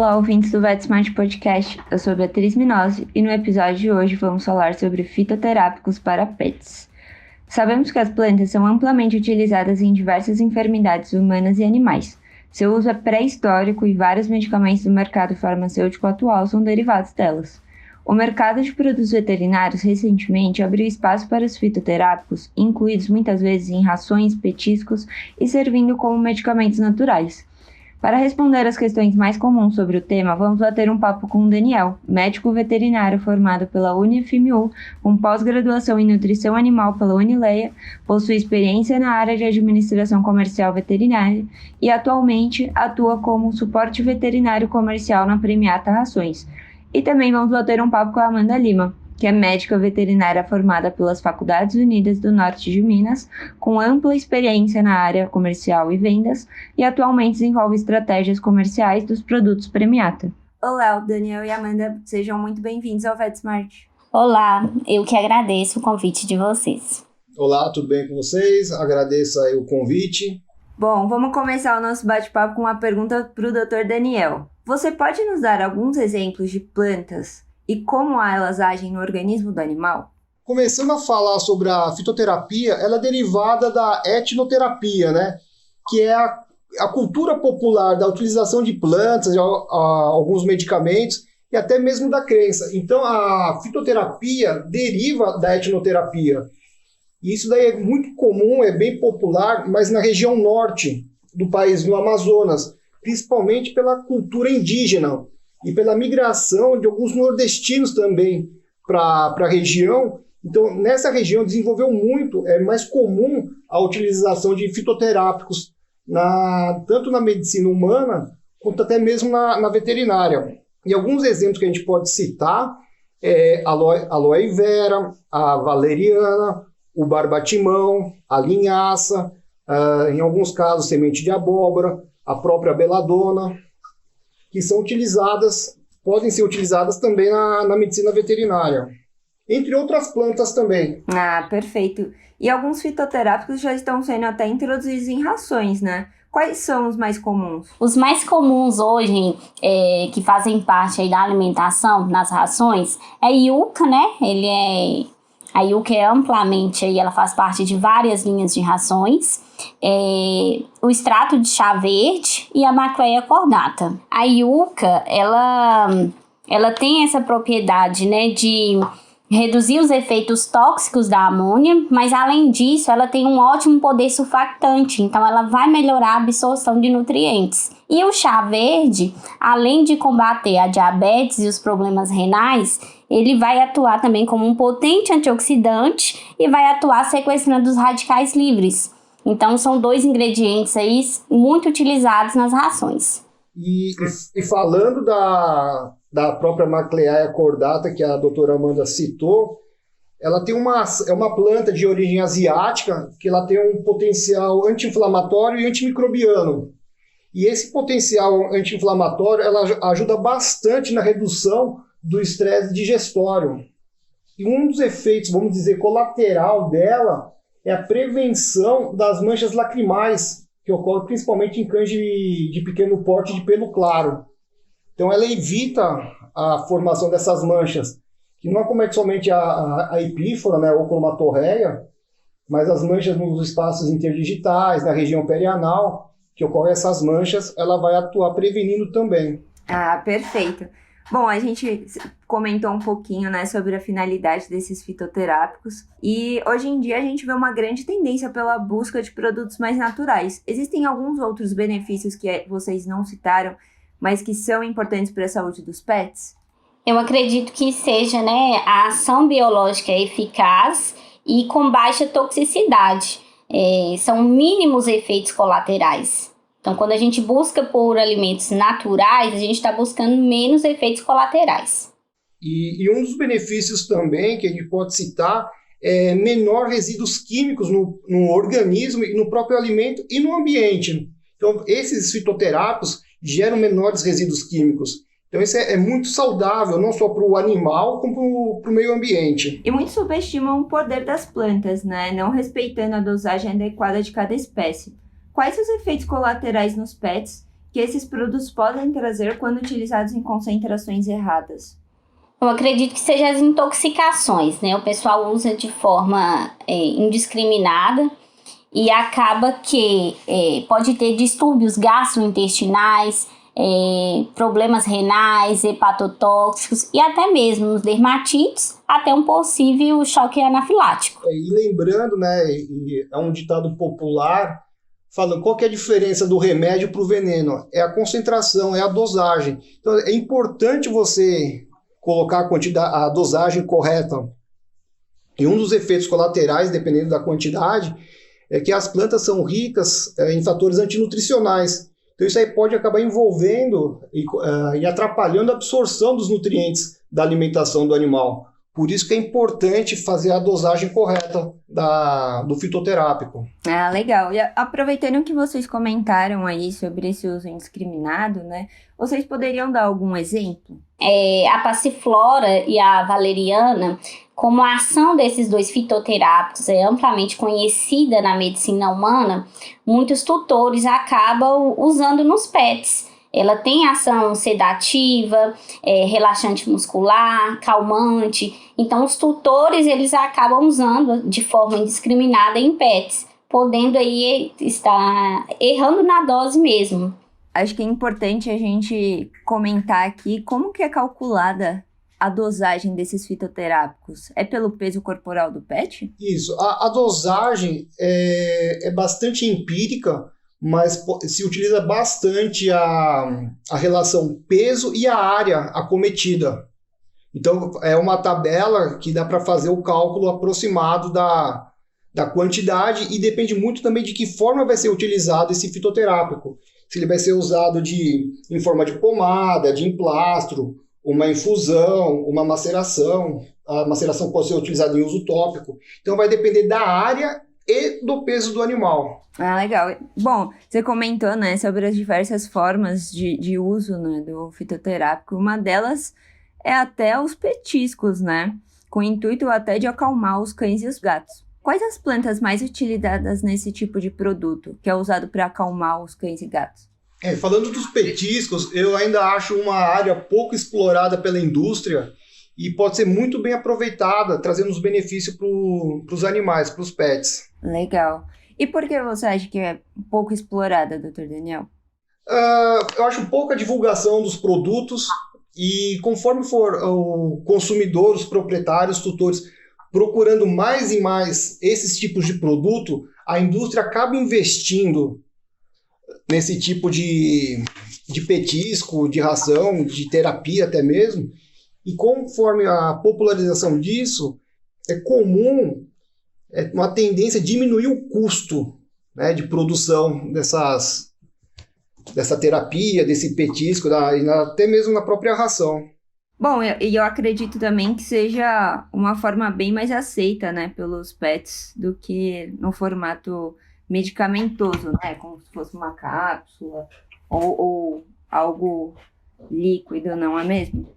Olá, ouvintes do VetSmart Podcast. Eu sou Beatriz Minozzi e no episódio de hoje vamos falar sobre fitoterápicos para pets. Sabemos que as plantas são amplamente utilizadas em diversas enfermidades humanas e animais. Seu uso é pré-histórico e vários medicamentos do mercado farmacêutico atual são derivados delas. O mercado de produtos veterinários recentemente abriu espaço para os fitoterápicos, incluídos muitas vezes em rações, petiscos e servindo como medicamentos naturais. Para responder às questões mais comuns sobre o tema, vamos bater um papo com o Daniel, médico veterinário formado pela UniFMU, com pós-graduação em nutrição animal pela Unileia, possui experiência na área de administração comercial veterinária e atualmente atua como suporte veterinário comercial na Premiata Rações. E também vamos bater um papo com a Amanda Lima, que é médica veterinária formada pelas Faculdades Unidas do Norte de Minas, com ampla experiência na área comercial e vendas, e atualmente desenvolve estratégias comerciais dos produtos Premiata. Olá, Daniel e Amanda, sejam muito bem-vindos ao VetSmart. Olá, eu que agradeço o convite de vocês. Olá, tudo bem com vocês? Agradeço aí o convite. Bom, vamos começar o nosso bate-papo com uma pergunta para o Dr. Daniel. Você pode nos dar alguns exemplos de plantas e como elas agem no organismo do animal? Começando a falar sobre a fitoterapia, ela é derivada da etnoterapia, né? Que é a cultura popular da utilização de plantas, alguns medicamentos e até mesmo da crença. Então, a fitoterapia deriva da etnoterapia. E isso daí é muito comum, é bem popular, mas na região norte do país, no Amazonas, principalmente pela cultura indígena e pela migração de alguns nordestinos também para a região. Então, nessa região desenvolveu muito, é mais comum a utilização de fitoterápicos, tanto na medicina humana, quanto até mesmo na veterinária. E alguns exemplos que a gente pode citar é a aloe vera, a valeriana, o barbatimão, a linhaça, em alguns casos semente de abóbora, a própria beladona, que podem ser utilizadas também na medicina veterinária, entre outras plantas também. Ah, perfeito. E alguns fitoterápicos já estão sendo até introduzidos em rações, né? Quais são os mais comuns? Os mais comuns hoje, que fazem parte aí da alimentação nas rações, é a yuca, né? A yuca é amplamente, aí, ela faz parte de várias linhas de rações. O extrato de chá verde e a macleia cordata. A yuca, ela tem essa propriedade, né, de reduzir os efeitos tóxicos da amônia, mas além disso, ela tem um ótimo poder surfactante, então ela vai melhorar a absorção de nutrientes. E o chá verde, além de combater a diabetes e os problemas renais, ele vai atuar também como um potente antioxidante e vai atuar sequestrando os radicais livres. Então, são 2 ingredientes aí muito utilizados nas rações. E falando da própria Macleaia cordata, que a doutora Amanda citou, ela tem é uma planta de origem asiática, que ela tem um potencial anti-inflamatório e antimicrobiano. E esse potencial anti-inflamatório, ela ajuda bastante na redução do estresse digestório. E um dos efeitos, vamos dizer, colateral dela é a prevenção das manchas lacrimais, que ocorre principalmente em cães de pequeno porte de pelo claro. Então ela evita a formação dessas manchas, que não acomete somente a epífora, né, ou cromatorreia, mas as manchas nos espaços interdigitais, na região perianal, que ocorrem essas manchas, ela vai atuar prevenindo também. Ah, perfeito. Bom, a gente comentou um pouquinho, né, sobre a finalidade desses fitoterápicos e hoje em dia a gente vê uma grande tendência pela busca de produtos mais naturais. Existem alguns outros benefícios que vocês não citaram, mas que são importantes para a saúde dos pets? Eu acredito que seja, né, a ação biológica eficaz e com baixa toxicidade. São mínimos efeitos colaterais. Então, quando a gente busca por alimentos naturais, a gente está buscando menos efeitos colaterais. E um dos benefícios também que a gente pode citar é menor resíduos químicos no organismo e no próprio alimento e no ambiente. Então, esses fitoterápicos geram menores resíduos químicos. Então, isso é muito saudável, não só para o animal, como para o meio ambiente. E muitos subestimam o poder das plantas, né? Não respeitando a dosagem adequada de cada espécie. Quais os efeitos colaterais nos pets que esses produtos podem trazer quando utilizados em concentrações erradas? Eu acredito que seja as intoxicações, né? O pessoal usa de forma indiscriminada e acaba que pode ter distúrbios gastrointestinais, problemas renais, hepatotóxicos e até mesmo dermatites, até um possível choque anafilático. E lembrando, né, é um ditado popular, falando qual que é a diferença do remédio para o veneno? É a concentração, é a dosagem. Então é importante você colocar a dosagem correta. E um dos efeitos colaterais, dependendo da quantidade, é que as plantas são ricas em fatores antinutricionais. Então isso aí pode acabar envolvendo e atrapalhando a absorção dos nutrientes da alimentação do animal. Por isso que é importante fazer a dosagem correta do fitoterápico. Ah, legal. E aproveitando que vocês comentaram aí sobre esse uso indiscriminado, né? Vocês poderiam dar algum exemplo? A passiflora e a valeriana, como a ação desses dois fitoterápicos é amplamente conhecida na medicina humana, muitos tutores acabam usando nos pets. Ela tem ação sedativa, relaxante muscular, calmante. Então, os tutores eles acabam usando de forma indiscriminada em pets, podendo aí estar errando na dose mesmo. Acho que é importante a gente comentar aqui como que é calculada a dosagem desses fitoterápicos. É pelo peso corporal do pet? Isso. A dosagem é bastante empírica, mas se utiliza bastante a relação peso e a área acometida. Então, é uma tabela que dá para fazer o cálculo aproximado da quantidade e depende muito também de que forma vai ser utilizado esse fitoterápico. Se ele vai ser usado em forma de pomada, de emplastro, uma infusão, uma maceração. A maceração pode ser utilizada em uso tópico. Então, vai depender da área e do peso do animal. Ah, legal. Bom, você comentou, né, sobre as diversas formas de uso, né, do fitoterápico. Uma delas é até os petiscos, né, com o intuito até de acalmar os cães e os gatos. Quais as plantas mais utilizadas nesse tipo de produto, que é usado para acalmar os cães e gatos? Falando dos petiscos, eu ainda acho uma área pouco explorada pela indústria e pode ser muito bem aproveitada, trazendo os benefícios para os animais, para os pets. Legal. E por que você acha que é pouco explorada, Dr. Daniel? Eu acho pouca divulgação dos produtos e conforme for o consumidor, os proprietários, os tutores, procurando mais e mais esses tipos de produto, a indústria acaba investindo nesse tipo de petisco, de ração, de terapia até mesmo. E conforme a popularização disso, é comum uma tendência a diminuir o custo, né, de produção dessa terapia, desse petisco, até mesmo na própria ração. Bom, eu acredito também que seja uma forma bem mais aceita, né, pelos pets do que no formato medicamentoso, né, como se fosse uma cápsula ou algo líquido, não é mesmo?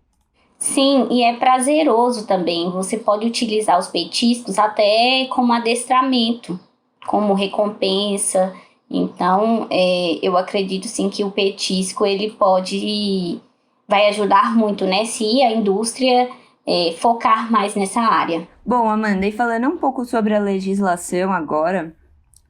Sim, e é prazeroso também. Você pode utilizar os petiscos até como adestramento, como recompensa. Então, eu acredito sim que o petisco ele vai ajudar muito, né? Se a indústria focar mais nessa área. Bom, Amanda, e falando um pouco sobre a legislação agora,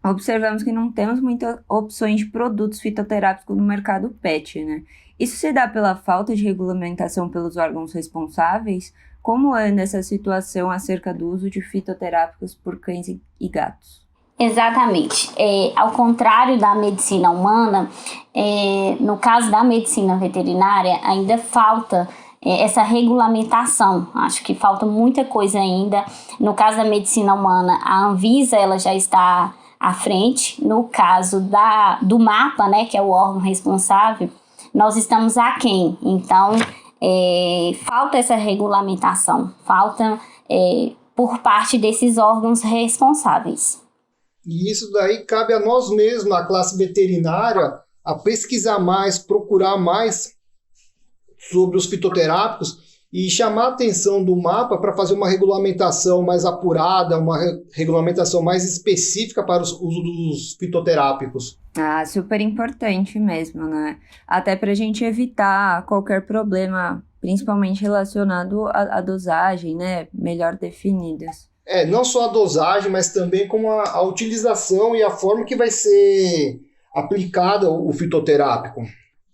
observamos que não temos muitas opções de produtos fitoterápicos no mercado pet, né? Isso se dá pela falta de regulamentação pelos órgãos responsáveis? Como anda essa situação acerca do uso de fitoterápicos por cães e gatos? Exatamente. Ao contrário da medicina humana, no caso da medicina veterinária, ainda falta essa regulamentação. Acho que falta muita coisa ainda. No caso da medicina humana, a Anvisa ela já está à frente. No caso do MAPA, né, que é o órgão responsável, nós estamos aquém. Então, falta essa regulamentação, falta por parte desses órgãos responsáveis. E isso daí cabe a nós mesmos, a classe veterinária, a pesquisar mais, procurar mais sobre os fitoterápicos e chamar a atenção do mapa para fazer uma regulamentação mais apurada, uma regulamentação mais específica para o uso dos fitoterápicos. Ah, super importante mesmo, né? Até para a gente evitar qualquer problema, principalmente relacionado à dosagem, né? Melhor definidas. Não só a dosagem, mas também como a utilização e a forma que vai ser aplicada o fitoterápico.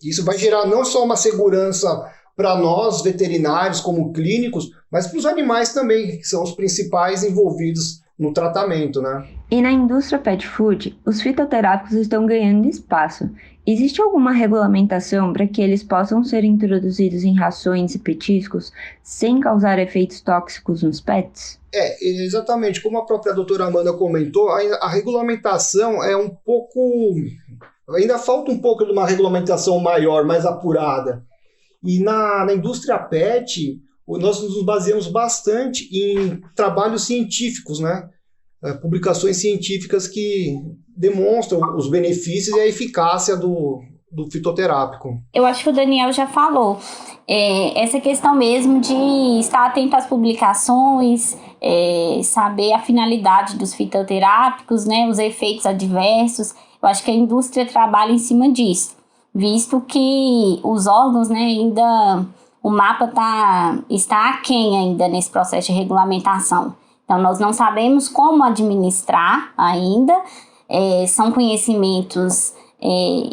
Isso vai gerar não só uma segurança para nós, veterinários, como clínicos, mas para os animais também, que são os principais envolvidos no tratamento, né? E na indústria pet food, os fitoterápicos estão ganhando espaço. Existe alguma regulamentação para que eles possam ser introduzidos em rações e petiscos sem causar efeitos tóxicos nos pets? Exatamente. Como a própria doutora Amanda comentou, a regulamentação é um pouco... Ainda falta um pouco de uma regulamentação maior, mais apurada. E na indústria pet, nós nos baseamos bastante em trabalhos científicos, né? Publicações científicas que demonstram os benefícios e a eficácia do fitoterápico. Eu acho que o Daniel já falou. Essa questão mesmo de estar atento às publicações, saber a finalidade dos fitoterápicos, né, os efeitos adversos. Eu acho que a indústria trabalha em cima disso, visto que os órgãos, né, ainda... O mapa está aquém ainda nesse processo de regulamentação. Então, nós não sabemos como administrar ainda. São conhecimentos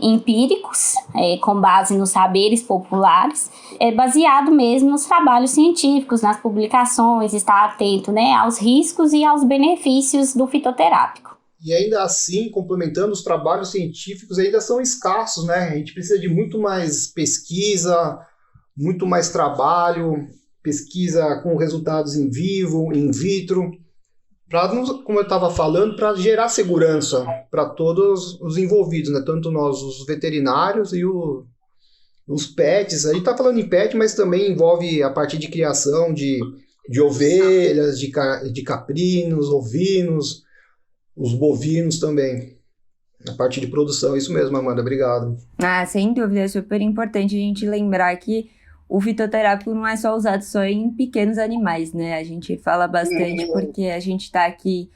empíricos, com base nos saberes populares, baseado mesmo nos trabalhos científicos, nas publicações, estar atento, né, aos riscos e aos benefícios do fitoterápico. E ainda assim, complementando, os trabalhos científicos ainda são escassos, né? A gente precisa de muito mais pesquisa, muito mais trabalho, pesquisa com resultados em vivo, in vitro, como eu estava falando, para gerar segurança para todos os envolvidos, né? Tanto nós, os veterinários e os pets. A gente está falando em pet, mas também envolve a parte de criação de ovelhas, de caprinos, ovinos, os bovinos também. A parte de produção, isso mesmo, Amanda, obrigado. Sem dúvida, é super importante a gente lembrar que o fitoterápico não é só usado só em pequenos animais, né? A gente fala bastante porque a gente está aqui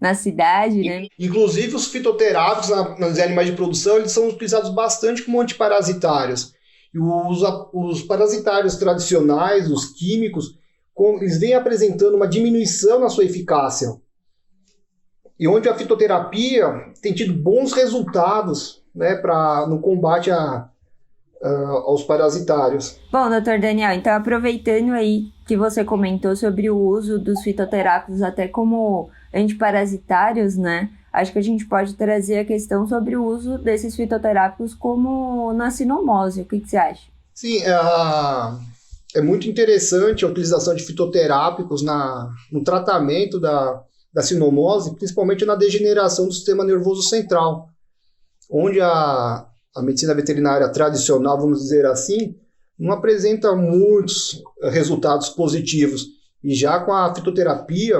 na cidade, né? Inclusive, os fitoterápicos nos animais de produção, eles são utilizados bastante como antiparasitários. E os parasitários tradicionais, os químicos, eles vêm apresentando uma diminuição na sua eficácia. E onde a fitoterapia tem tido bons resultados, né, no combate aos parasitários. Bom, doutor Daniel, então aproveitando aí que você comentou sobre o uso dos fitoterápicos até como antiparasitários, né? Acho que a gente pode trazer a questão sobre o uso desses fitoterápicos como na sinomose. O que você acha? Sim, é muito interessante a utilização de fitoterápicos no tratamento da sinomose, principalmente na degeneração do sistema nervoso central, onde a medicina veterinária tradicional, vamos dizer assim, não apresenta muitos resultados positivos. E já com a fitoterapia,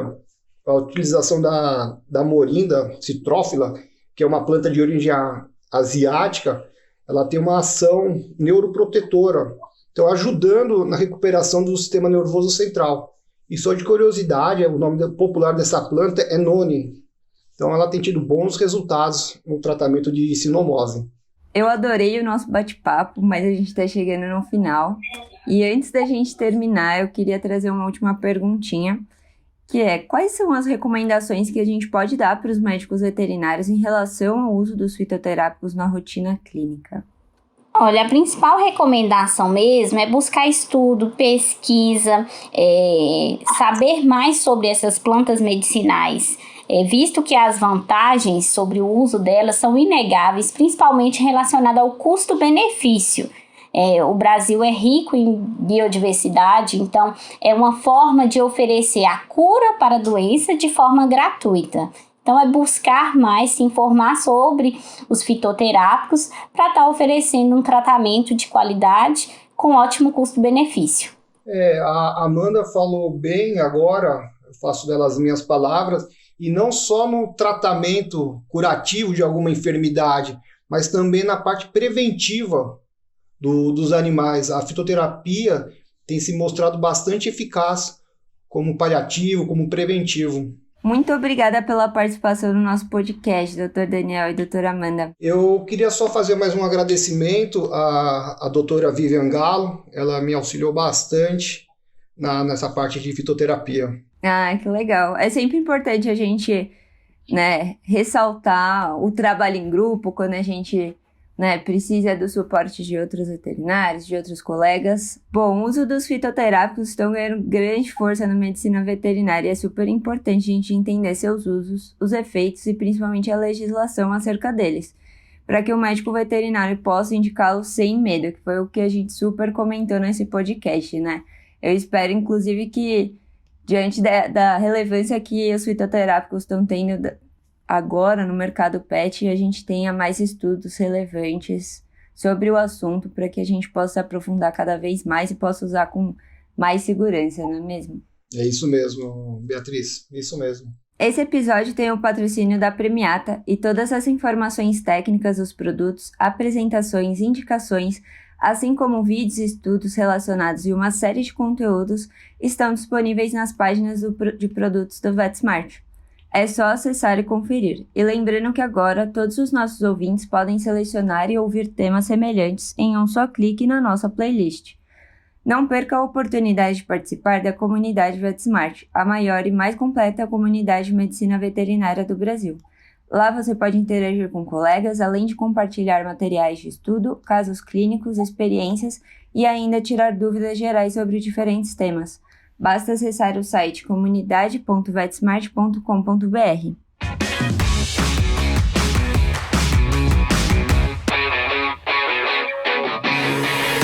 a utilização da morinda citrófila, que é uma planta de origem asiática, ela tem uma ação neuroprotetora, então ajudando na recuperação do sistema nervoso central. E só de curiosidade, o nome popular dessa planta é noni. Então ela tem tido bons resultados no tratamento de sinomose. Eu adorei o nosso bate-papo, mas a gente está chegando no final. E antes da gente terminar, eu queria trazer uma última perguntinha, que é: quais são as recomendações que a gente pode dar para os médicos veterinários em relação ao uso dos fitoterápicos na rotina clínica? Olha, a principal recomendação mesmo é buscar estudo, pesquisa, saber mais sobre essas plantas medicinais, visto que as vantagens sobre o uso delas são inegáveis, principalmente relacionado ao custo-benefício. O Brasil é rico em biodiversidade, então é uma forma de oferecer a cura para a doença de forma gratuita. Então, é buscar mais, se informar sobre os fitoterápicos para estar oferecendo um tratamento de qualidade com ótimo custo-benefício. A Amanda falou bem agora, eu faço dela as minhas palavras, e não só no tratamento curativo de alguma enfermidade, mas também na parte preventiva dos animais. A fitoterapia tem se mostrado bastante eficaz como paliativo, como preventivo. Muito obrigada pela participação no nosso podcast, Dr. Daniel e doutora Amanda. Eu queria só fazer mais um agradecimento à doutora Vivian Galo, ela me auxiliou bastante nessa parte de fitoterapia. Ah, que legal. É sempre importante a gente, né, ressaltar o trabalho em grupo quando a gente, né, precisa do suporte de outros veterinários, de outros colegas. Bom, o uso dos fitoterápicos estão ganhando grande força na medicina veterinária e é super importante a gente entender seus usos, os efeitos e principalmente a legislação acerca deles, para que o médico veterinário possa indicá-los sem medo, que foi o que a gente super comentou nesse podcast, né? Eu espero, inclusive, que diante da relevância que os fitoterápicos estão tendo agora no mercado pet, a gente tenha mais estudos relevantes sobre o assunto para que a gente possa aprofundar cada vez mais e possa usar com mais segurança, não é mesmo? É isso mesmo, Beatriz, isso mesmo. Esse episódio tem o patrocínio da Premiata e todas as informações técnicas dos produtos, apresentações, indicações, assim como vídeos e estudos relacionados e uma série de conteúdos estão disponíveis nas páginas de produtos do VetSmart. É só acessar e conferir. E lembrando que agora todos os nossos ouvintes podem selecionar e ouvir temas semelhantes em um só clique na nossa playlist. Não perca a oportunidade de participar da comunidade VetSmart, a maior e mais completa comunidade de medicina veterinária do Brasil. Lá você pode interagir com colegas, além de compartilhar materiais de estudo, casos clínicos, experiências e ainda tirar dúvidas gerais sobre diferentes temas. Basta acessar o site comunidade.vetsmart.com.br.